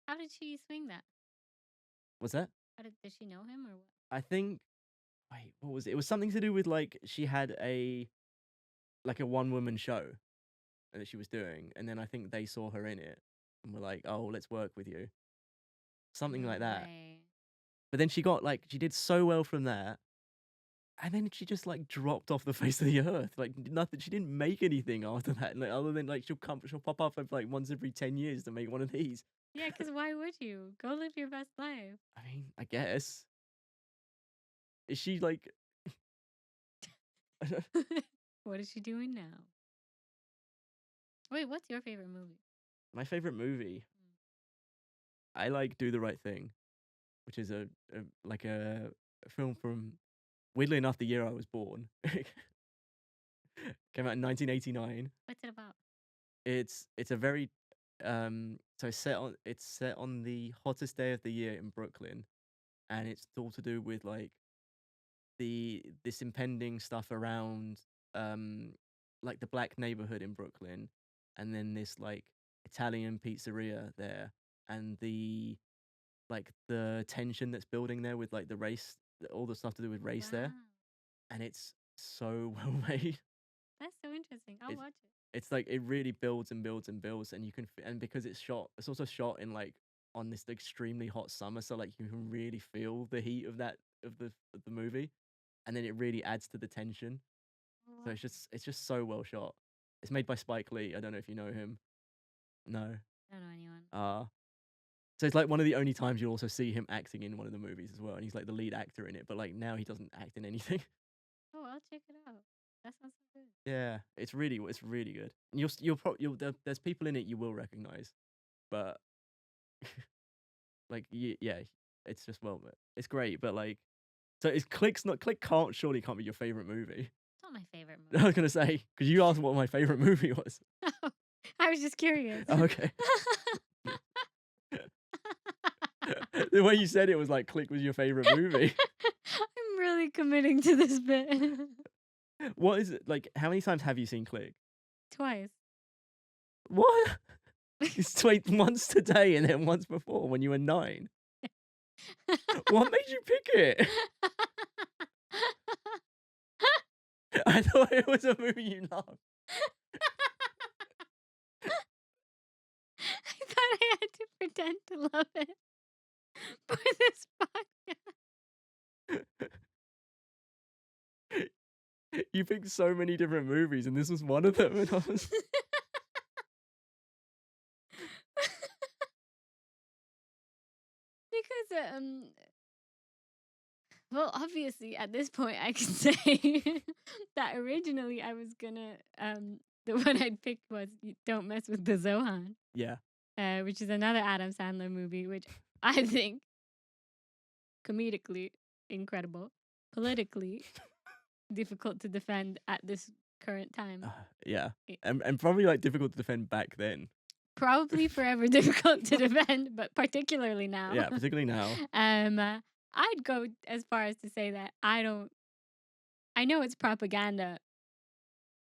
How did she swing that? What's that? Did she know him or what? I think. Wait, what was it? It was something to do with like she had a one woman show that she was doing, and then I think they saw her in it and were like, "Oh, let's work with you." Something No like that. way. But then she got like she did so well from that, and then she just like dropped off the face of the earth. Like nothing. She didn't make anything after that, like other than like she'll pop up like once every 10 years to make one of these. Yeah, because why would you? Go live your best life. I mean, I guess. Is she like? What is she doing now? Wait, what's your favorite movie? My favorite movie. I like Do the Right Thing, which is a film from, weirdly enough, the year I was born. Came out in 1989. What's it about? It's a very so it's set on the hottest day of the year in Brooklyn, and it's all to do with like this impending stuff around like the black neighborhood in Brooklyn, and then this like Italian pizzeria there, and the tension that's building there with like the race, all the stuff to do with race there, Wow. and it's so well made. That's so interesting. I'll watch it. It's like it really builds and builds and builds, and you can and because it's also shot in like on this extremely hot summer, so like you can really feel the heat of the movie, and then it really adds to the tension. So Wow. it's just so well shot. It's made by Spike Lee. I don't know if you know him. No. I don't know anyone. So it's like one of the only times you'll also see him acting in one of the movies as well, and he's like the lead actor in it. But like now he doesn't act in anything. Oh, I'll check it out. That sounds so good. Yeah, it's really good. And there's people in it you will recognize, but like yeah, it's just it's great. But like, so it's Click surely can't be your favorite movie. It's not my favorite I movie. was gonna say because you asked what my favorite movie was. I was just curious. Oh, okay. The way you said it was like Click was your favorite movie. I'm really committing to this bit. What is it like? How many times have you seen Click? Twice. What? It's like once today and then once before when you were 9. What made you pick it? I thought it was a movie you loved. I thought I had to pretend to love it for this podcast. You picked so many different movies, and this was one of them. And I was... Because well, obviously at this point I can say that originally I was gonna the one I'd picked was Don't Mess with the Zohan, Yeah. which is another Adam Sandler movie, which I think comedically incredible, politically difficult to defend at this current time. Yeah. And probably like difficult to defend back then. Probably forever difficult to defend, but particularly now. Yeah, particularly now. I'd go as far as to say that I know it's propaganda.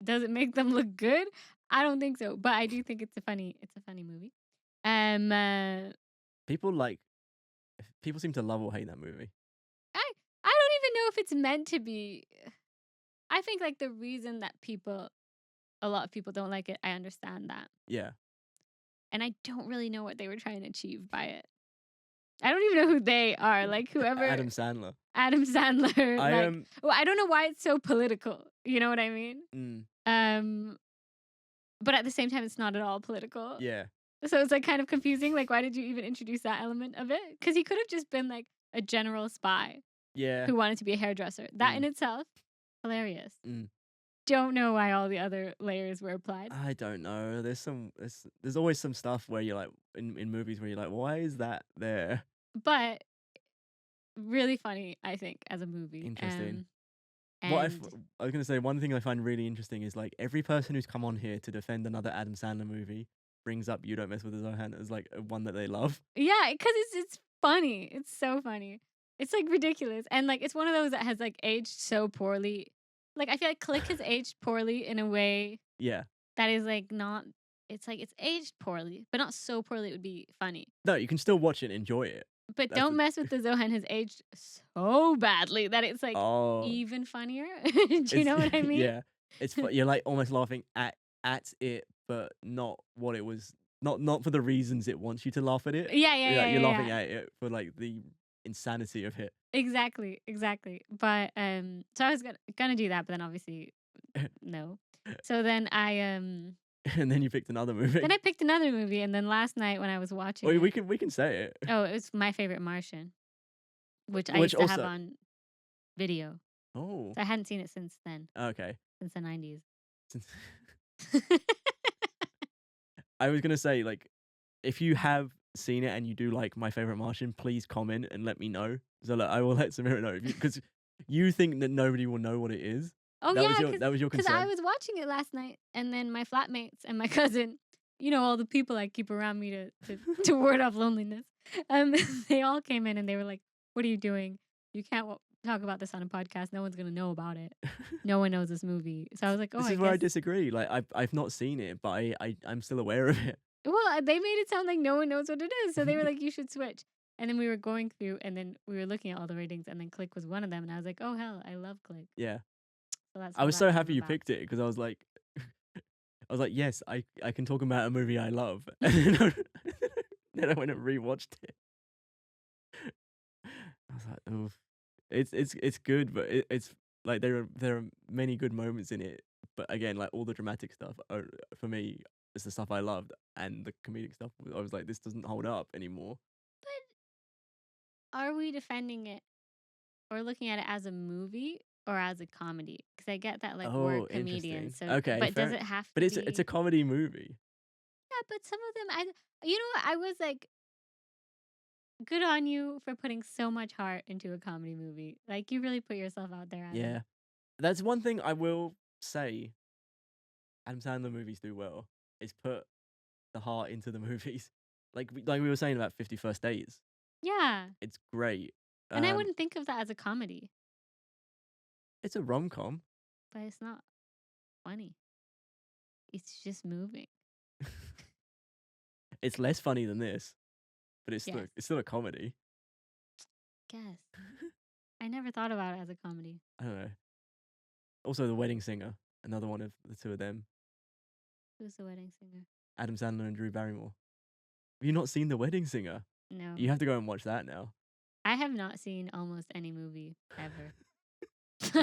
Does it make them look good? I don't think so, but I do think it's a funny movie. People seem to love or hate that movie. I don't even know if it's meant to be. I think like the reason that a lot of people don't like it, I understand that. Yeah. And I don't really know what they were trying to achieve by it. I don't even know who they are. Like whoever Adam Sandler. Adam Sandler. I like, am. well, I don't know why it's so political. You know what I mean? Mm, But at the same time, it's not at all political. yeah. So it's like kind of confusing. Like, why did you even introduce that element of it? Because he could have just been like a general spy Yeah. who wanted to be a hairdresser. That in Mm. itself, hilarious. Mm. Don't know why all the other layers were applied. I don't know. There's always some stuff where you're like in movies where you're like, why is that there? But really funny, I think, as a movie. Interesting. And I was gonna say one thing I find really interesting is like every person who's come on here to defend another Adam Sandler movie brings up "You Don't Mess with the Zohan" as like one that they love. yeah, because it's funny. It's so funny. It's like ridiculous. And like it's one of those that has like aged so poorly. Like I feel like Click has aged poorly in a way Yeah. that is like not it's like it's aged poorly, but not so poorly it would be funny. No, you can still watch it and enjoy it. But That's Don't the- Mess with the Zohan has aged so badly that it's like Oh, even funnier. Do you know what I mean? Yeah. You're like almost laughing at it, but not what it was. Not for the reasons it wants you to laugh at it. Yeah, You're laughing at it for like the insanity of it. Exactly. But so I was gonna do that, but then obviously no. So then I And then you picked another movie. then I picked another movie, and then last night when I was watching Wait, it, we can say it. oh, it was My Favorite Martian, which I Which used to have also- on video. Oh, So I hadn't seen it since then, okay. since the 90s. I was gonna say like, if you have seen it and you do like My Favorite Martian, please comment and let me know. So like, I will let Samira know because you think that nobody will know what it is. Oh that yeah, was your because concern. I was watching it last night, and then my flatmates and my cousin, you know, all the people I keep around me to ward off loneliness, they all came in and they were like, "What are you doing? You can't talk about this on a podcast. No one's gonna know about it. No one knows this movie." So I was like, "Oh, This I is where I guess." disagree. Like I've not seen it, but I'm still aware of it. Well, they made it sound like no one knows what it is, so they were like, "You should switch." And then we were going through, and then we were looking at all the ratings, and then Click was one of them, and I was like, "Oh hell, I love Click." Yeah. So that's. I what was that so came happy you about. picked it because I was like, yes, I can talk about a movie I love, and then I went and rewatched it. I was like, oh, it's good, but it's like there are many good moments in it, but again, like all the dramatic stuff for me is the stuff I loved, and the comedic stuff I was like, this doesn't hold up anymore. Are we defending it or looking at it as a movie or as a comedy? Because I get that like Oh, we're comedians. So, interesting. Okay, but does fair- it have to But it's be? a comedy movie. Yeah, but some of them, you know what? I was like, good on you for putting so much heart into a comedy movie. Like you really put yourself out there. Adam. Yeah, that's one thing I will say. Adam Sandler movies do well is put the heart into the movies. Like we were saying about 50 First Dates. Yeah. It's great. And I wouldn't think of that as a comedy, It's a rom-com. but it's not funny. It's just moving. It's less funny than this, but it's Yes. still a comedy. Guess. I never thought about it as a comedy. I don't know. Also, The Wedding Singer, another one of the two of them. Who's the wedding singer? Adam Sandler and Drew Barrymore. Have you not seen The Wedding Singer? No. You have to go and watch that now. I have not seen almost any movie ever.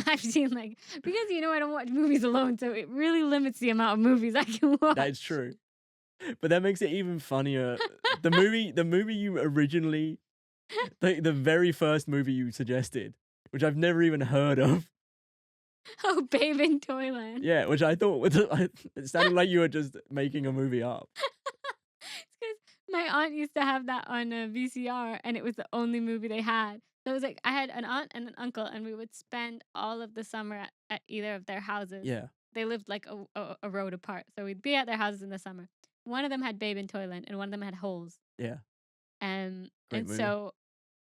I've seen like because you know I don't watch movies alone, so it really limits the amount of movies I can watch. That is true. But that makes it even funnier. The movie you originally, the very first movie you suggested, which I've never even heard of. Oh, Babe in Toyland. Yeah, which I thought was, it sounded like you were just making a movie up. It's because my aunt used to have that on a VCR, and it was the only movie they had. So it was like I had an aunt and an uncle, and we would spend all of the summer at either of their houses. Yeah. They lived like a road apart, so we'd be at their houses in the summer. One of them had Babe in Toyland, and one of them had Holes. Yeah. Great And movie. so,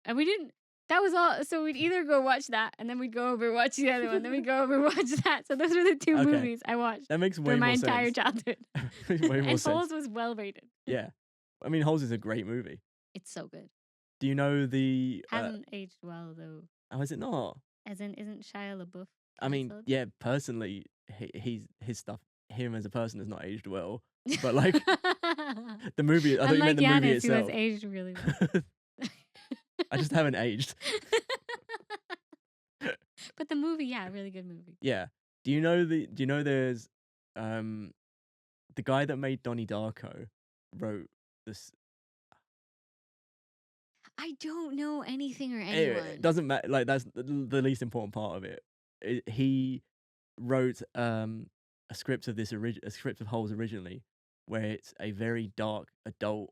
and we didn't. That was all. So we'd either go watch that, and then we'd go over and watch the other one. Then we'd go over and watch that. So those were the two Okay. movies I watched That makes way for my more entire sense. childhood. Makes way more And sense. Holes was well rated. Yeah. I mean, Holes is a great movie. It's so good. Do you know the... Hasn't aged well though. oh, is it not? As in, isn't Shia LaBeouf? I mean, cancelled? yeah, personally, his stuff, him as a person has not aged well. But like, the movie, I thought you Unlike meant the movie Yiannis, who has itself. aged really well. I just haven't aged. But the movie, yeah, really good movie. Yeah. Do you know there's the guy that made Donnie Darko wrote this. I don't know anything or Anyway, anyone. it doesn't matter. Like that's the least important part of it. He wrote a script of a script of Holes originally, where it's a very dark adult,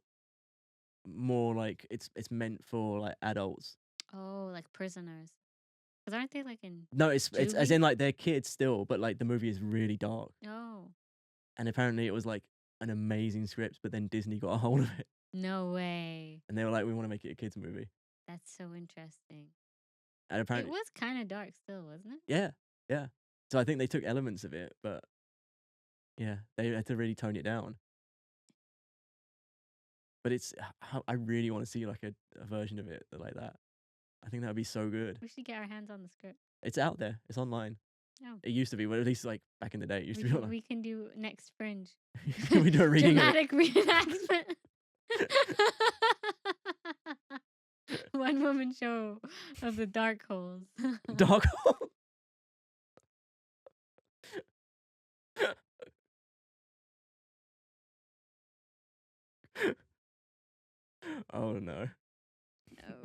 more like it's meant for like adults. Oh, like Prisoners. Because aren't they like in... No, it's as Juvie? in like they're kids still, but like the movie is really dark. Oh, And apparently it was like an amazing script, but then Disney got a hold of it, no way. and they were like, "We want to make it a kids movie." That's so interesting. And It apparently, was kind of dark still, wasn't it? yeah. So I think they took elements of it, but yeah, they had to really tone it down. But I really want to see like a version of it like that. I think that would be so good. We should get our hands on the script. It's out there. It's online. Oh. It used to be, well, at least like back in the day, it used to be online. We can do next Fringe. We do a reading of it. Dramatic reenactment. One woman show of the dark holes. Dark Hole. Oh no.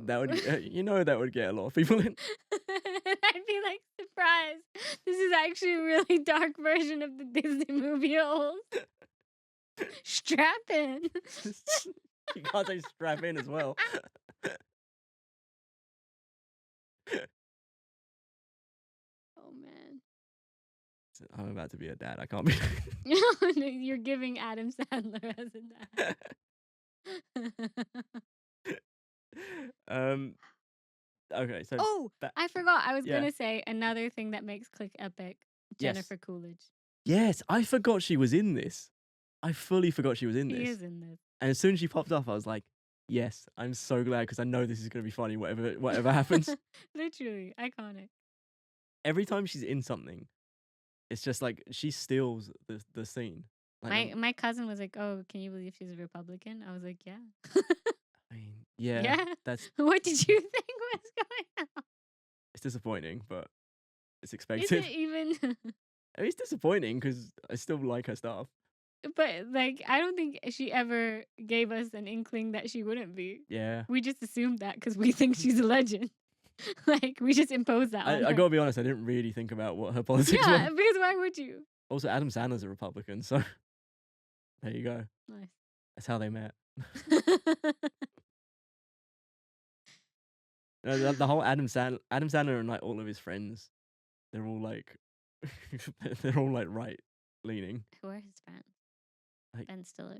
That would that would get a lot of people in. I'd be like, surprise! This is actually a really dark version of the Disney movie Holes. Strap in. You can't say strap in as well. Oh man. I'm about to be a dad. I can't be. No, you're giving Adam Sandler as a dad. Okay, so Oh, I forgot. I was yeah. gonna say another thing that makes Click epic. Yes. Jennifer Coolidge. Yes, I forgot she was in this. I fully forgot she was in She this. is in this. And as soon as she popped up, I was like, yes, I'm so glad because I know this is going to be funny, whatever happens. Literally iconic. Every time she's in something, it's just like she steals the scene. Like, My cousin was like, "Oh, can you believe she's a Republican?" I was like, "Yeah." I mean, yeah, Yeah. that's What did you think was going on? it's disappointing, but it's Is expected. it even? I mean, it's disappointing because I still like her stuff. But like, I don't think she ever gave us an inkling that she wouldn't be. Yeah, We just assumed that because we think she's a legend. Like, we just imposed that on I her. gotta be honest, I didn't really think about what her politics Yeah, were. because why would you? Also, Adam Sandler's a Republican, so there you go. Nice. That's how they met. The whole Adam Sandler and like all of his friends, they're all like, they're all like right leaning. Who are his friends? Like- Ben Stiller.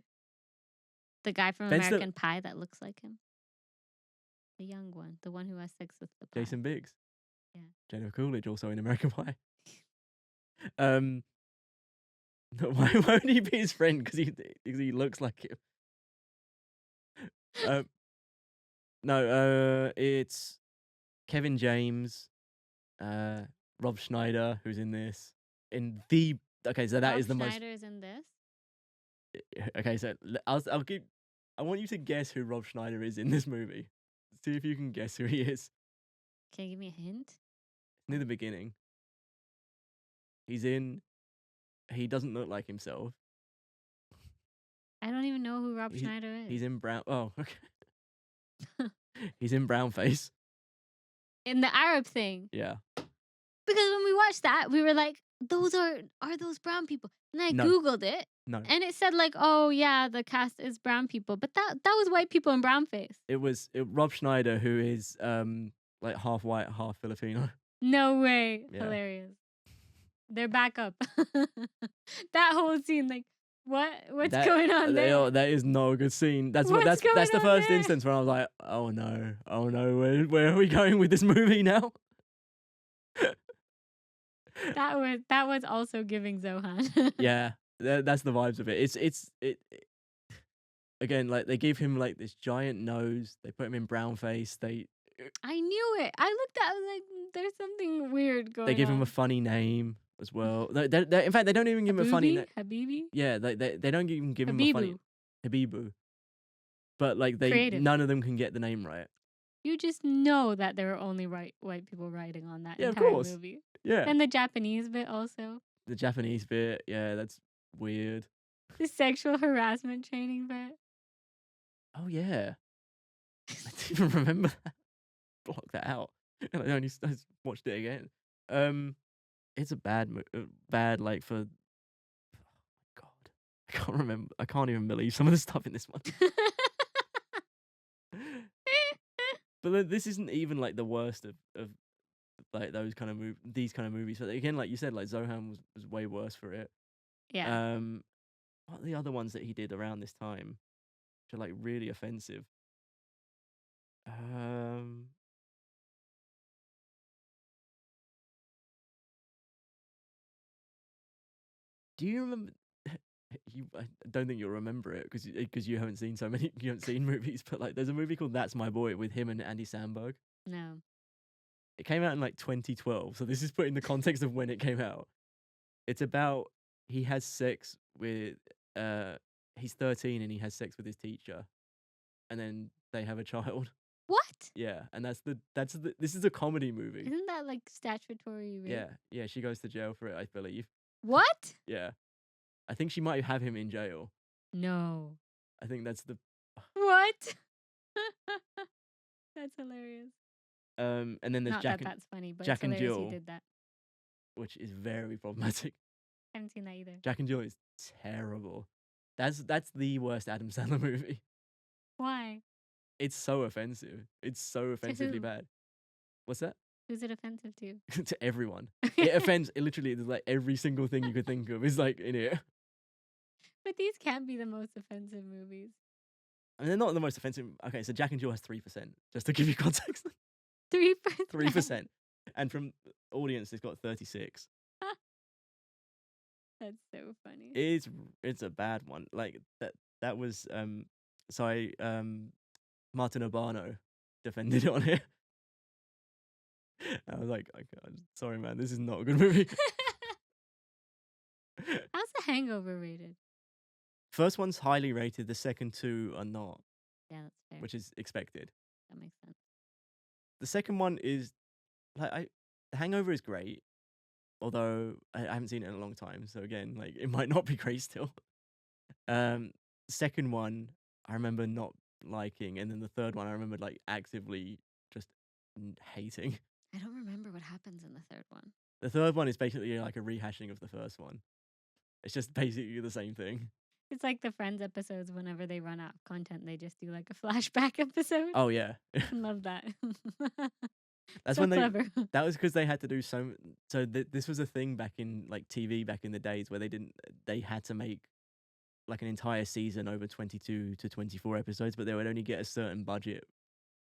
The guy from Ben Stiller- American Pie that looks like him. The young one. The one who has sex with the pie. Jason Biggs. Yeah. Jennifer Coolidge, also in American Pie. Why would he be his friend? Because he looks like him. No, it's Kevin James, Rob Schneider, who's in this. Okay, so that is the Rob most. Schneider's in this. Okay, so I want you to guess who Rob Schneider is in this movie. See if you can guess who he is. Can you give me a hint? Near the beginning. He doesn't look like himself. I don't even know who Rob Schneider is. He's in brown. Oh, okay. He's in brown face. In the Arab thing. Yeah. Because when we watched that, we were like, those are those brown people? And I No. Googled it. No. And it said like, oh yeah, the cast is brown people. But that was white people in brown face. It was Rob Schneider, who is like half white, half Filipino. No way. Yeah. Hilarious. They're back up. That whole scene, like, what's going on there? That is not a good scene. That's What's going the on first there? instance where I was like, oh no, where are we going with this movie now? That was also giving Zohan. Yeah, that's the vibes of it. It's again, like they give him like this giant nose. They put him in brown face. They I knew it. I looked at it, I was like, there's something weird going on. they give him a funny name as well. In fact, they don't even give him a funny name. Habibi? Yeah, they don't even give him a funny Habibu. Habibu. But like Creative. none of them can get the name right. you just know that there are only white people writing on that Yeah, of entire course. movie. Yeah. And the Japanese bit also. The Japanese bit, yeah, that's weird. The sexual harassment training bit. Oh yeah, I didn't even remember that. Block that out. And I just watched it again. It's a bad like for. Oh my God, I can't remember. I can't even believe some of the stuff in this one. But this isn't even like the worst of like those kind of these kind of movies. But again, like you said, like Zohan was way worse for it. Yeah. What are the other ones that he did around this time, which are like really offensive? Do you remember? I don't think you'll remember it because you haven't seen you haven't seen movies. But like, there's a movie called That's My Boy with him and Andy Samberg. No. It came out in like 2012, so this is put in the context of when it came out. It's about he has sex with he's 13 and he has sex with his teacher, and then they have a child. What? Yeah, and this is a comedy movie. Isn't that like statutory rape? Yeah, she goes to jail for it, I believe. What? Yeah, I think she might have him in jail. No. I think that's the What? That's hilarious. and then there's Not Jack that that's funny, but Jack it's and hilarious Jill. you did that. Which is very problematic. I haven't seen that either. Jack and Jill is terrible. That's the worst Adam Sandler movie. Why? It's so offensive. It's so offensively who? bad. What's that? Who's it offensive to? To everyone. It offends. It literally, there's like every single thing you could think of is like in it. But these can't be the most offensive movies. I mean, they're not the most offensive. Okay, so Jack and Jill has 3%, just to give you context. 3%. 3%. And from the audience, it's got 36. That's so funny. It's a bad one. Like that was Martin Urbano defended it on here. I was like, okay, sorry man, this is not a good movie. How's The Hangover rated? First one's highly rated, the second two are not, Yeah, that's fair. which is expected. That makes sense. The second one is like The Hangover is great, although I haven't seen it in a long time, so again, like it might not be great still. Second one I remember not liking, and then the third one I remember like actively just hating. I don't remember what happens in the third one. The third one is basically like a rehashing of the first one. It's just basically the same thing. It's like the Friends episodes. Whenever they run out of content, they just do like a flashback episode. Oh yeah. Love that. That's so when clever. That was because they had to do this was a thing back in like TV back in the days where they had to make like an entire season over 22 to 24 episodes, but they would only get a certain budget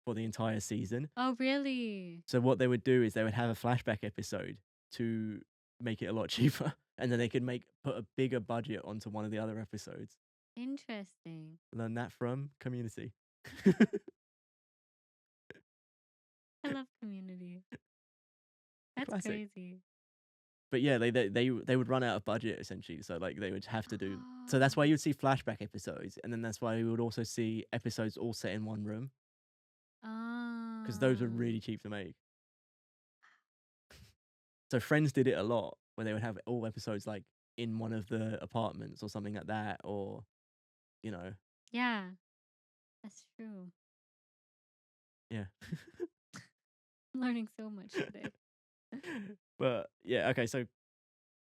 for the entire season. Oh, really? So what they would do is they would have a flashback episode to make it a lot cheaper, and then they could put a bigger budget onto one of the other episodes. Interesting. Learn that from Community. I love Community. That's Classic. crazy. But yeah, they would run out of budget essentially, so like they would have to do. So that's why you'd see flashback episodes, and then that's why you would also see episodes all set in one room, because those were really cheap to make. So Friends did it a lot, where they would have all episodes like in one of the apartments or something like that, or you know. Yeah, that's true. Yeah. I'm learning so much today. But yeah, okay. So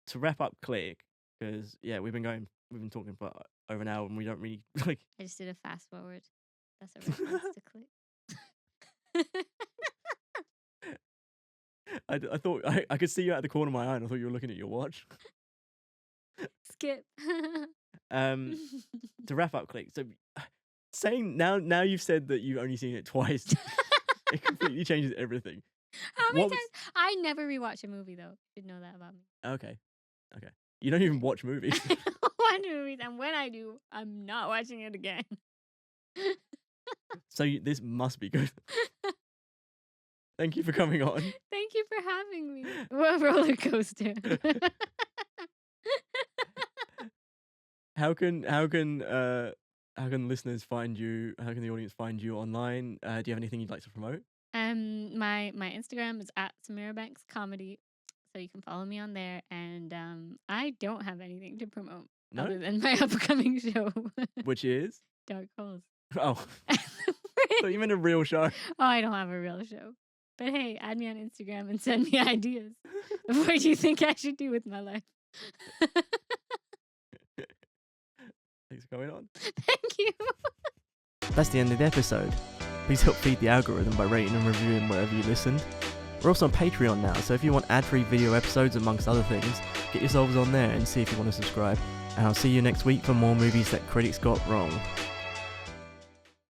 to wrap up, Click, because yeah, we've been talking for over an hour, and we don't really like. I just did a fast forward. That's a reference to Click. I thought I could see you out of the corner of my eye, and I thought you were looking at your watch. Skip. To wrap up, Click. So saying now you've said that you've only seen it twice. It completely changes everything. How many What was- times? I never rewatch a movie though. You should know that about me. Okay. You don't even watch movies. I don't watch movies, and when I do, I'm not watching it again. So this must be good. Thank you for coming on. Thank you for having me. What roller coaster. How can How can listeners find you? How can the audience find you online? Do you have anything you'd like to promote? My Instagram is at Samira Banks Comedy, so you can follow me on there. And I don't have anything to promote No? other than my upcoming show, Which is? Dark Holes. Oh, so you meant a real show. Oh, I don't have a real show. But hey, add me on Instagram and send me ideas of what you think I should do with my life. Thanks for coming on. Thank you. That's the end of the episode. Please help feed the algorithm by rating and reviewing wherever you listened. We're also on Patreon now, so if you want ad-free video episodes amongst other things, get yourselves on there and see if you want to subscribe. And I'll see you next week for more movies that critics got wrong.